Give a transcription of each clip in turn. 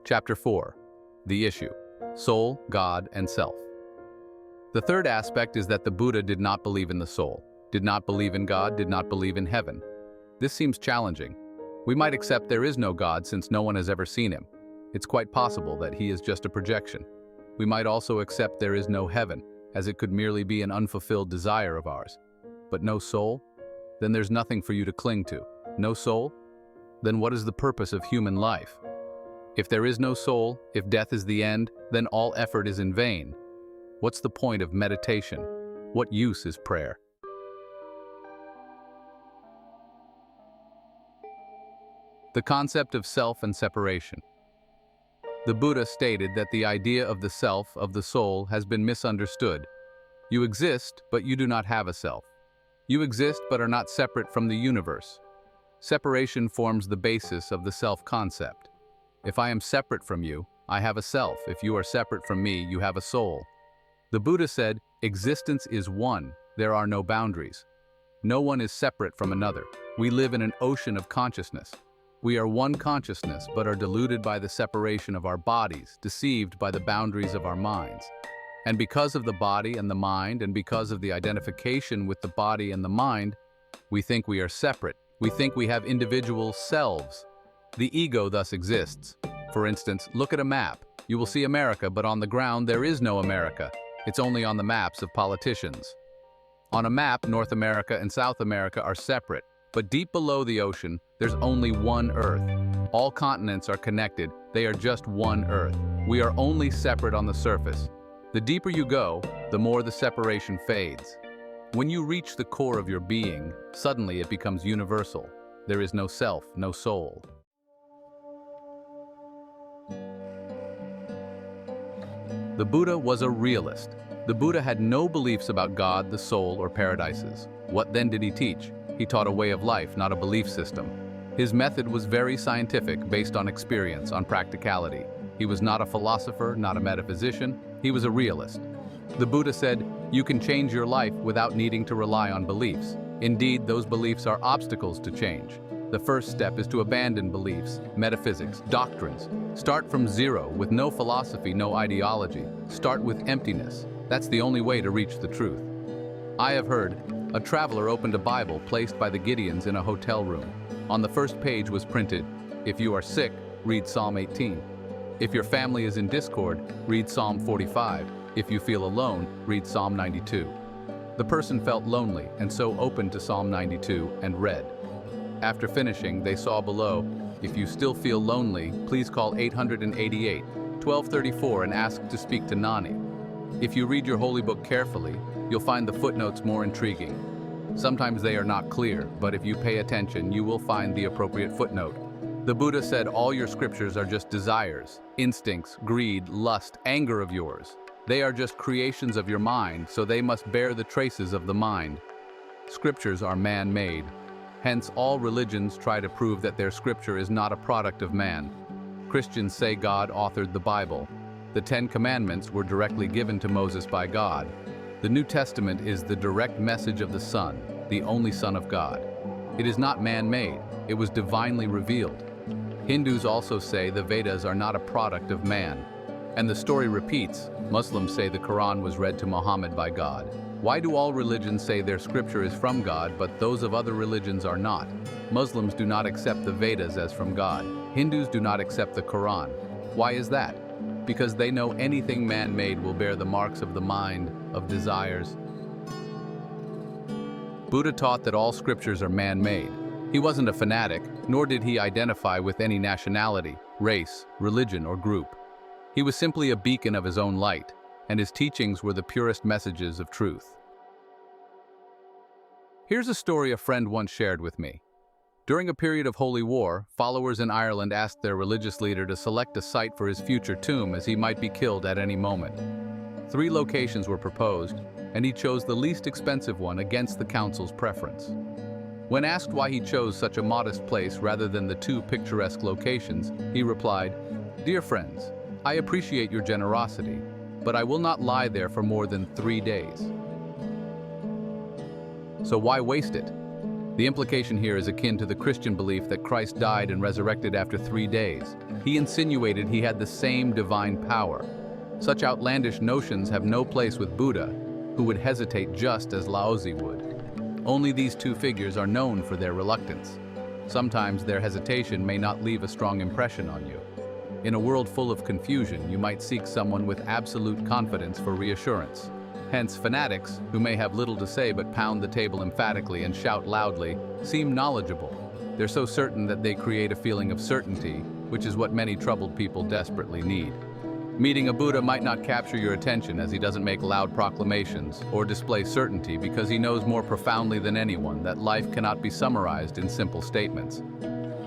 Chapter 4. The issue: soul, God, and self. The third aspect is that the Buddha did not believe in the soul, did not believe in God, did not believe in heaven. This seems challenging. We might accept there is no God since no one has ever seen him. It's quite possible that he is just a projection. We might also accept there is no heaven, as it could merely be an unfulfilled desire of ours. But no soul? Then there's nothing for you to cling to. No soul? Then what is the purpose of human life? If there is no soul, if death is the end, then all effort is in vain. What's the point of meditation? What use is prayer? The concept of self and separation. The Buddha stated that the idea of the self, of the soul, has been misunderstood. You exist, but you do not have a self. You exist but are not separate from the universe. Separation forms the basis of the self-concept. If I am separate from you, I have a self. If you are separate from me, you have a soul. The Buddha said, existence is one. There are no boundaries. No one is separate from another. We live in an ocean of consciousness. We are one consciousness, but are deluded by the separation of our bodies, deceived by the boundaries of our minds. And because of the body and the mind, and because of the identification with the body and the mind, we think we are separate. We think we have individual selves. The ego thus exists. For instance, look at a map. You will see America, but on the ground there is no America. It's only on the maps of politicians. On a map, North America and South America are separate, but deep below the ocean, there's only one Earth. All continents are connected. They are just one Earth. We are only separate on the surface. The deeper you go, the more the separation fades. When you reach the core of your being, suddenly it becomes universal. There is no self, no soul. The Buddha was a realist. The Buddha had no beliefs about God, the soul, or paradises. What then did he teach? He taught a way of life, not a belief system. His method was very scientific, based on experience, on practicality. He was not a philosopher, not a metaphysician. He was a realist. The Buddha said, you can change your life without needing to rely on beliefs. Indeed, those beliefs are obstacles to change. The first step is to abandon beliefs, metaphysics, doctrines. Start from zero, with no philosophy, no ideology. Start with emptiness. That's the only way to reach the truth. I have heard, a traveler opened a Bible placed by the Gideons in a hotel room. On the first page was printed, if you are sick, read Psalm 18. If your family is in discord, read Psalm 45. If you feel alone, read Psalm 92. The person felt lonely and so opened to Psalm 92 and read. After finishing, they saw below, if you still feel lonely, please call 888-1234 and ask to speak to Nani. If you read your holy book carefully, you'll find the footnotes more intriguing. Sometimes they are not clear, but if you pay attention, you will find the appropriate footnote. The Buddha said all your scriptures are just desires, instincts, greed, lust, anger of yours. They are just creations of your mind, so they must bear the traces of the mind. Scriptures are man-made. Hence, all religions try to prove that their scripture is not a product of man. Christians say God authored the Bible. The 10 Commandments were directly given to Moses by God. The New Testament is the direct message of the Son, the only Son of God. It is not man-made. It was divinely revealed. Hindus also say the Vedas are not a product of man. And the story repeats. Muslims say the Quran was read to Muhammad by God. Why do all religions say their scripture is from God, but those of other religions are not? Muslims do not accept the Vedas as from God. Hindus do not accept the Quran. Why is that? Because they know anything man-made will bear the marks of the mind, of desires. Buddha taught that all scriptures are man-made. He wasn't a fanatic, nor did he identify with any nationality, race, religion, or group. He was simply a beacon of his own light, and his teachings were the purest messages of truth. Here's a story a friend once shared with me. During a period of holy war, followers in Ireland asked their religious leader to select a site for his future tomb as he might be killed at any moment. 3 locations were proposed, and he chose the least expensive one against the council's preference. When asked why he chose such a modest place rather than the 2 picturesque locations, he replied, "Dear friends, I appreciate your generosity, but I will not lie there for more than 3 days." So why waste it? The implication here is akin to the Christian belief that Christ died and resurrected after 3 days. He insinuated he had the same divine power. Such outlandish notions have no place with Buddha, who would hesitate just as Laozi would. Only these two figures are known for their reluctance. Sometimes their hesitation may not leave a strong impression on you. In a world full of confusion, you might seek someone with absolute confidence for reassurance. Hence, fanatics, who may have little to say but pound the table emphatically and shout loudly, seem knowledgeable. They're so certain that they create a feeling of certainty, which is what many troubled people desperately need. Meeting a Buddha might not capture your attention, as he doesn't make loud proclamations or display certainty, because he knows more profoundly than anyone that life cannot be summarized in simple statements.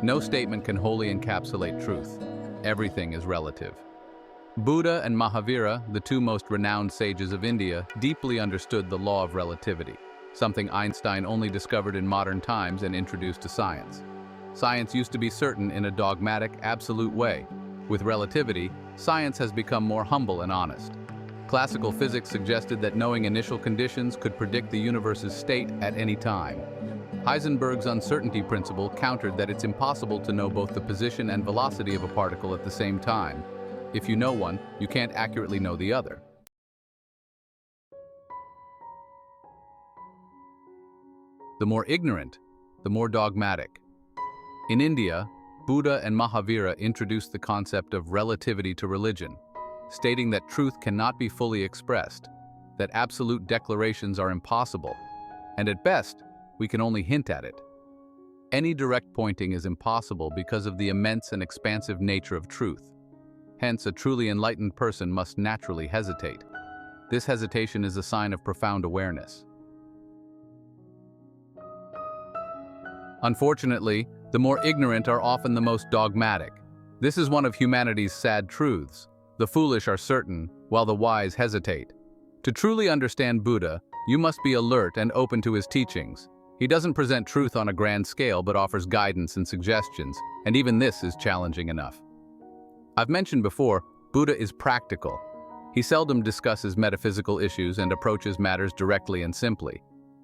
No statement can wholly encapsulate truth. Everything is relative. Buddha and Mahavira, the two most renowned sages of India, deeply understood the law of relativity, something Einstein only discovered in modern times and introduced to science. Science used to be certain in a dogmatic, absolute way. With relativity, science has become more humble and honest. Classical physics suggested that knowing initial conditions could predict the universe's state at any time. Heisenberg's uncertainty principle countered that it's impossible to know both the position and velocity of a particle at the same time. If you know one, you can't accurately know the other. The more ignorant, the more dogmatic. In India, Buddha and Mahavira introduced the concept of relativity to religion, stating that truth cannot be fully expressed, that absolute declarations are impossible, and at best, we can only hint at it. Any direct pointing is impossible because of the immense and expansive nature of truth. Hence, a truly enlightened person must naturally hesitate. This hesitation is a sign of profound awareness. Unfortunately, the more ignorant are often the most dogmatic. This is one of humanity's sad truths. The foolish are certain, while the wise hesitate. To truly understand Buddha, you must be alert and open to his teachings. He doesn't present truth on a grand scale but offers guidance and suggestions, and even this is challenging enough. I've mentioned before, Buddha is practical. He seldom discusses metaphysical issues and approaches matters directly and simply.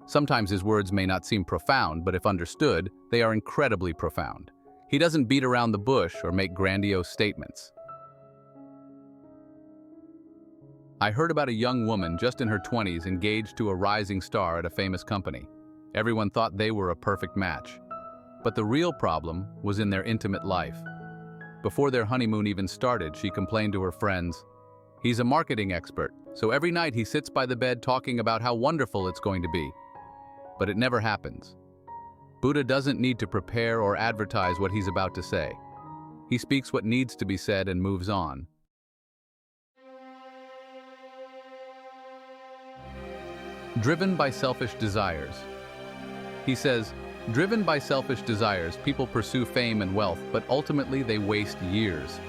Sometimes his words may not seem profound, but if understood, they are incredibly profound. He doesn't beat around the bush or make grandiose statements. I heard about a young woman just in her 20s engaged to a rising star at a famous company. Everyone thought they were a perfect match. But the real problem was in their intimate life. Before their honeymoon even started, she complained to her friends, "He's a marketing expert, so every night he sits by the bed talking about how wonderful it's going to be." But it never happens. Buddha doesn't need to prepare or advertise what he's about to say. He speaks what needs to be said and moves on. Driven by selfish desires. He says, driven by selfish desires, people pursue fame and wealth, but ultimately they waste years.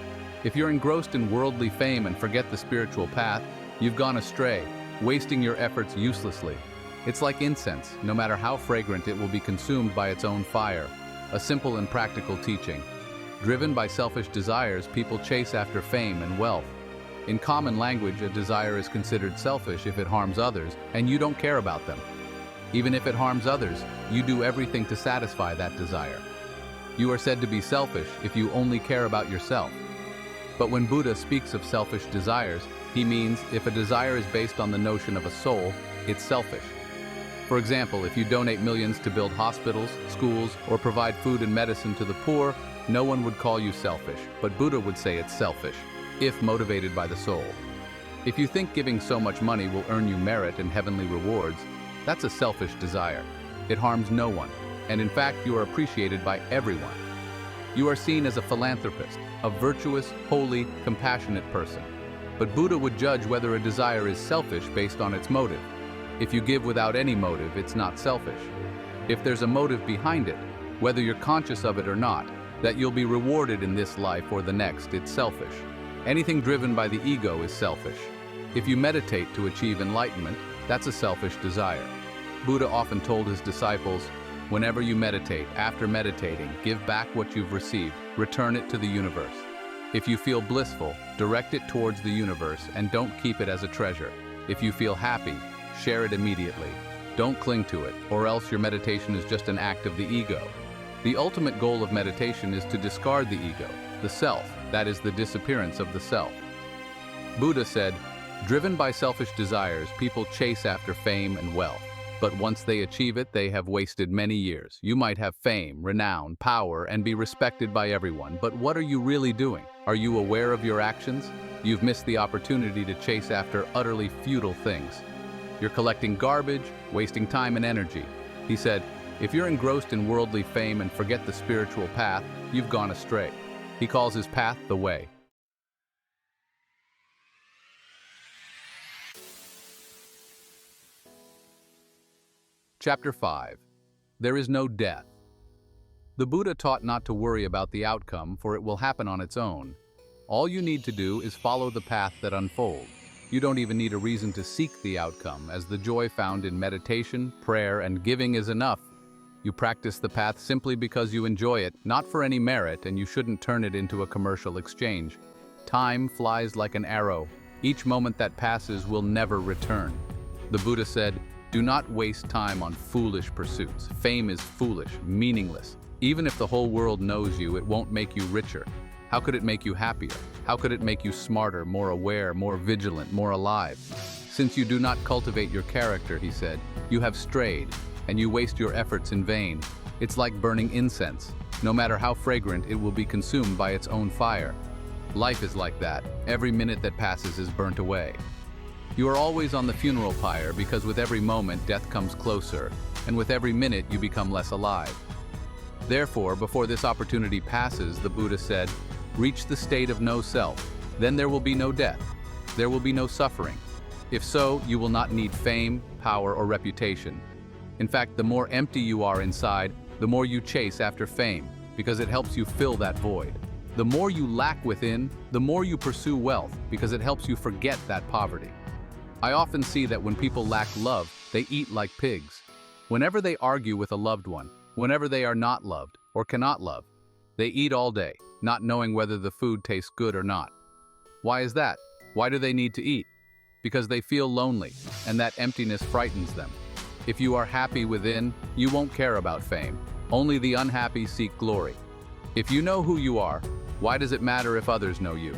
If you're engrossed in worldly fame and forget the spiritual path, you've gone astray, wasting your efforts uselessly. It's like incense. No matter how fragrant, it will be consumed by its own fire. A simple and practical teaching. Driven by selfish desires, people chase after fame and wealth. In common language, a desire is considered selfish if it harms others, and you don't care about them. Even if it harms others, you do everything to satisfy that desire. You are said to be selfish if you only care about yourself. But when Buddha speaks of selfish desires, he means if a desire is based on the notion of a soul, it's selfish. For example, if you donate millions to build hospitals, schools, or provide food and medicine to the poor, no one would call you selfish, but Buddha would say it's selfish, if motivated by the soul. If you think giving so much money will earn you merit and heavenly rewards, that's a selfish desire. It harms no one, and in fact you are appreciated by everyone. You are seen as a philanthropist, a virtuous, holy, compassionate person. But Buddha would judge whether a desire is selfish based on its motive. If you give without any motive, it's not selfish. If there's a motive behind it, whether you're conscious of it or not, that you'll be rewarded in this life or the next, it's selfish. Anything driven by the ego is selfish. If you meditate to achieve enlightenment, that's a selfish desire. Buddha often told his disciples, whenever you meditate, after meditating, give back what you've received, return it to the universe. If you feel blissful, direct it towards the universe and don't keep it as a treasure. If you feel happy, share it immediately. Don't cling to it, or else your meditation is just an act of the ego. The ultimate goal of meditation is to discard the ego, the self, that is the disappearance of the self. Buddha said, "Driven by selfish desires, people chase after fame and wealth. But once they achieve it, they have wasted many years. You might have fame, renown, power, and be respected by everyone, but what are you really doing? Are you aware of your actions? You've missed the opportunity to chase after utterly futile things. You're collecting garbage, wasting time and energy." He said, "If you're engrossed in worldly fame and forget the spiritual path, you've gone astray." He calls his path the way. Chapter 5. There is no death. The Buddha taught not to worry about the outcome, for it will happen on its own. All you need to do is follow the path that unfolds. You don't even need a reason to seek the outcome, as the joy found in meditation, prayer, and giving is enough. You practice the path simply because you enjoy it, not for any merit, and you shouldn't turn it into a commercial exchange. Time flies like an arrow. Each moment that passes will never return. The Buddha said, "Do not waste time on foolish pursuits. Fame is foolish, meaningless. Even if the whole world knows you, it won't make you richer. How could it make you happier? How could it make you smarter, more aware, more vigilant, more alive? Since you do not cultivate your character," he said, "you have strayed, and you waste your efforts in vain. It's like burning incense. No matter how fragrant, it will be consumed by its own fire. Life is like that. Every minute that passes is burnt away. You are always on the funeral pyre because with every moment death comes closer, and with every minute you become less alive. Therefore, before this opportunity passes," the Buddha said, "reach the state of no self. Then there will be no death. There will be no suffering. If so, you will not need fame, power, or reputation. In fact, the more empty you are inside, the more you chase after fame, because it helps you fill that void. The more you lack within, the more you pursue wealth, because it helps you forget that poverty. I often see that when people lack love, they eat like pigs. Whenever they argue with a loved one, whenever they are not loved or cannot love, they eat all day, not knowing whether the food tastes good or not. Why is that? Why do they need to eat? Because they feel lonely, and that emptiness frightens them. If you are happy within, you won't care about fame. Only the unhappy seek glory. If you know who you are, why does it matter if others know you?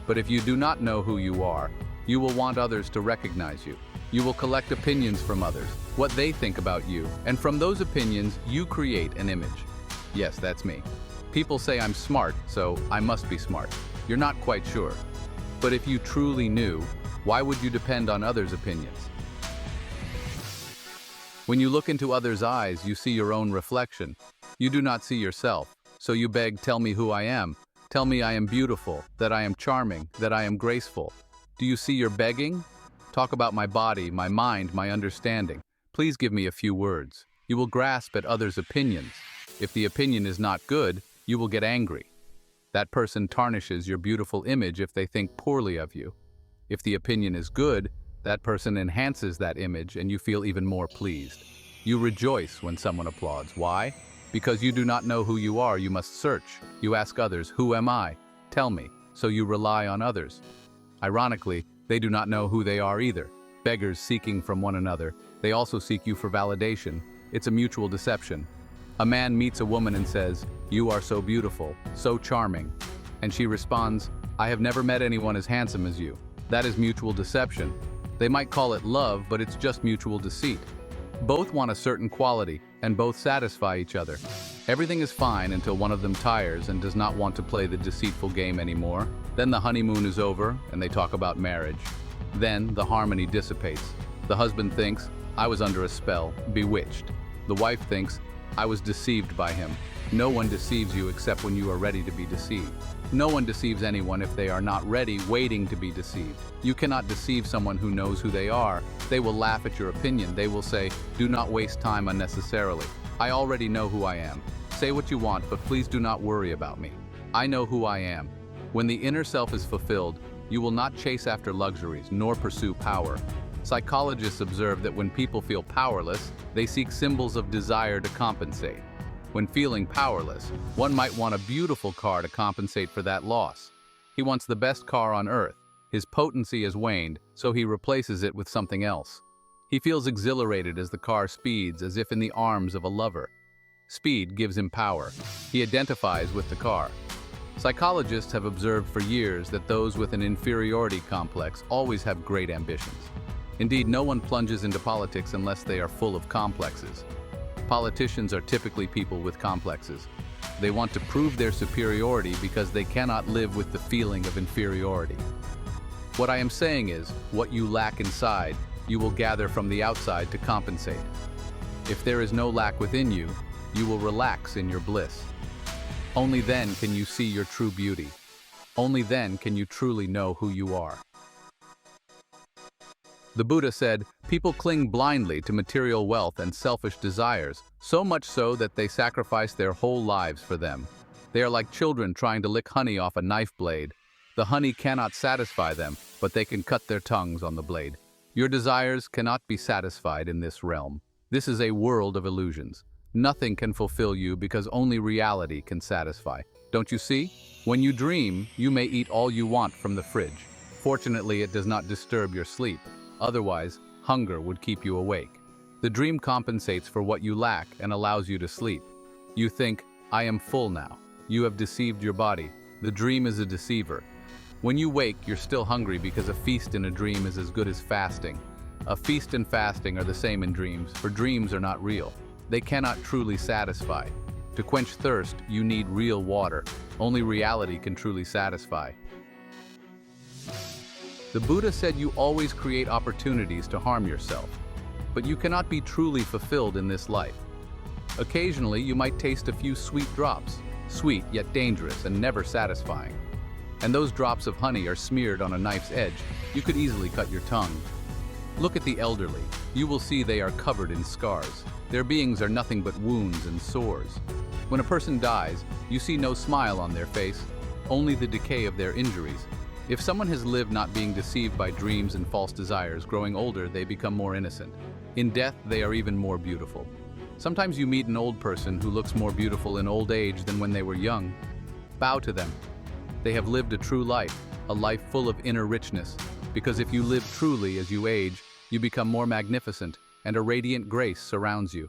But if you do not know who you are, you will want others to recognize you. You will collect opinions from others, what they think about you, and from those opinions, you create an image. Yes, that's me. People say I'm smart, so I must be smart. You're not quite sure. But if you truly knew, why would you depend on others' opinions? When you look into others' eyes, you see your own reflection. You do not see yourself, so you beg, "Tell me who I am. Tell me I am beautiful, that I am charming, that I am graceful." Do you see your begging? Talk about my body, my mind, my understanding. Please give me a few words. You will grasp at others' opinions. If the opinion is not good, you will get angry. That person tarnishes your beautiful image if they think poorly of you. If the opinion is good, that person enhances that image and you feel even more pleased. You rejoice when someone applauds. Why? Because you do not know who you are, you must search. You ask others, "Who am I? Tell me." So you rely on others. Ironically, they do not know who they are either. Beggars seeking from one another. They also seek you for validation. It's a mutual deception. A man meets a woman and says, "You are so beautiful, so charming." And she responds, "I have never met anyone as handsome as you." That is mutual deception. They might call it love, but it's just mutual deceit. Both want a certain quality, and both satisfy each other. Everything is fine until one of them tires and does not want to play the deceitful game anymore. Then the honeymoon is over, and they talk about marriage. Then the harmony dissipates. The husband thinks, "I was under a spell, bewitched." The wife thinks, "I was deceived by him." No one deceives you except when you are ready to be deceived. No one deceives anyone if they are not ready, waiting to be deceived. You cannot deceive someone who knows who they are. They will laugh at your opinion. They will say, "Do not waste time unnecessarily. I already know who I am. Say what you want, but please do not worry about me. I know who I am." When the inner self is fulfilled, you will not chase after luxuries, nor pursue power. Psychologists observe that when people feel powerless, they seek symbols of desire to compensate. When feeling powerless, one might want a beautiful car to compensate for that loss. He wants the best car on earth. His potency has waned, so he replaces it with something else. He feels exhilarated as the car speeds, as if in the arms of a lover. Speed gives him power. He identifies with the car. Psychologists have observed for years that those with an inferiority complex always have great ambitions. Indeed, no one plunges into politics unless they are full of complexes. Politicians are typically people with complexes. They want to prove their superiority because they cannot live with the feeling of inferiority. What I am saying is, what you lack inside, you will gather from the outside to compensate. If there is no lack within you, you will relax in your bliss. Only then can you see your true beauty. Only then can you truly know who you are. The Buddha said, people cling blindly to material wealth and selfish desires, so much so that they sacrifice their whole lives for them. They are like children trying to lick honey off a knife blade. The honey cannot satisfy them, but they can cut their tongues on the blade. Your desires cannot be satisfied in this realm. This is a world of illusions. Nothing can fulfill you because only reality can satisfy. Don't you see? When you dream, you may eat all you want from the fridge. Fortunately, it does not disturb your sleep. Otherwise, hunger would keep you awake. The dream compensates for what you lack and allows you to sleep. You think, I am full now. You have deceived your body. The dream is a deceiver. When you wake, you're still hungry because a feast in a dream is as good as fasting. A feast and fasting are the same in dreams, for dreams are not real. They cannot truly satisfy. To quench thirst, you need real water. Only reality can truly satisfy. The Buddha said you always create opportunities to harm yourself, but you cannot be truly fulfilled in this life. Occasionally, you might taste a few sweet drops, sweet yet dangerous and never satisfying. And those drops of honey are smeared on a knife's edge. You could easily cut your tongue. Look at the elderly. You will see they are covered in scars. Their beings are nothing but wounds and sores. When a person dies, you see no smile on their face, only the decay of their injuries. If someone has lived not being deceived by dreams and false desires, growing older, they become more innocent. In death, they are even more beautiful. Sometimes you meet an old person who looks more beautiful in old age than when they were young. Bow to them. They have lived a true life, a life full of inner richness. Because if you live truly as you age, you become more magnificent, and a radiant grace surrounds you.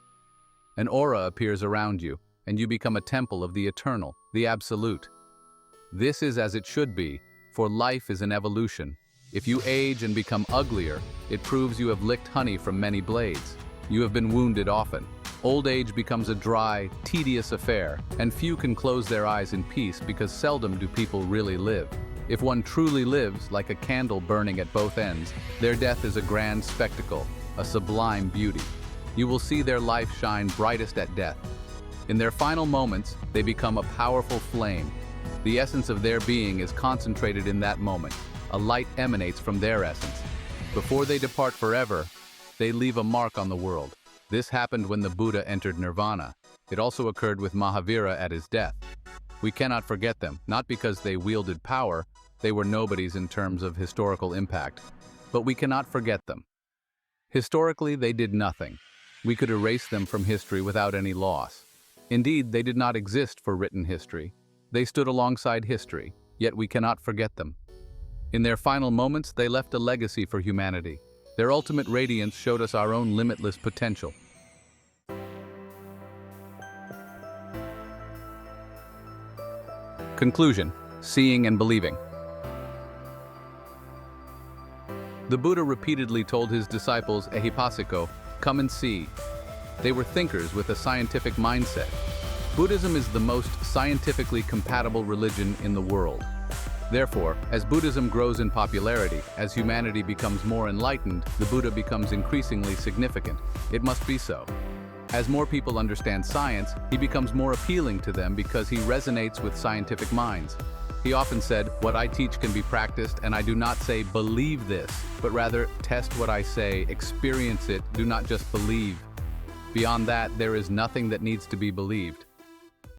An aura appears around you, and you become a temple of the eternal, the absolute. This is as it should be, for life is an evolution. If you age and become uglier, it proves you have licked honey from many blades. You have been wounded often. Old age becomes a dry, tedious affair, and few can close their eyes in peace because seldom do people really live. If one truly lives, like a candle burning at both ends, their death is a grand spectacle, a sublime beauty. You will see their life shine brightest at death. In their final moments, they become a powerful flame. The essence of their being is concentrated in that moment. A light emanates from their essence. Before they depart forever, they leave a mark on the world. This happened when the Buddha entered nirvana. It also occurred with Mahavira at his death. We cannot forget them, not because they wielded power, they were nobodies in terms of historical impact, but we cannot forget them. Historically, they did nothing. We could erase them from history without any loss. Indeed, they did not exist for written history. They stood alongside history, yet we cannot forget them. In their final moments, they left a legacy for humanity. Their ultimate radiance showed us our own limitless potential. Conclusion: seeing and believing. The Buddha repeatedly told his disciples, Ehipassiko, come and see. They were thinkers with a scientific mindset. Buddhism is the most scientifically compatible religion in the world. Therefore, as Buddhism grows in popularity, as humanity becomes more enlightened, the Buddha becomes increasingly significant. It must be so. As more people understand science, he becomes more appealing to them because he resonates with scientific minds. He often said, what I teach can be practiced, and I do not say believe this, but rather test what I say, experience it, do not just believe. Beyond that, there is nothing that needs to be believed.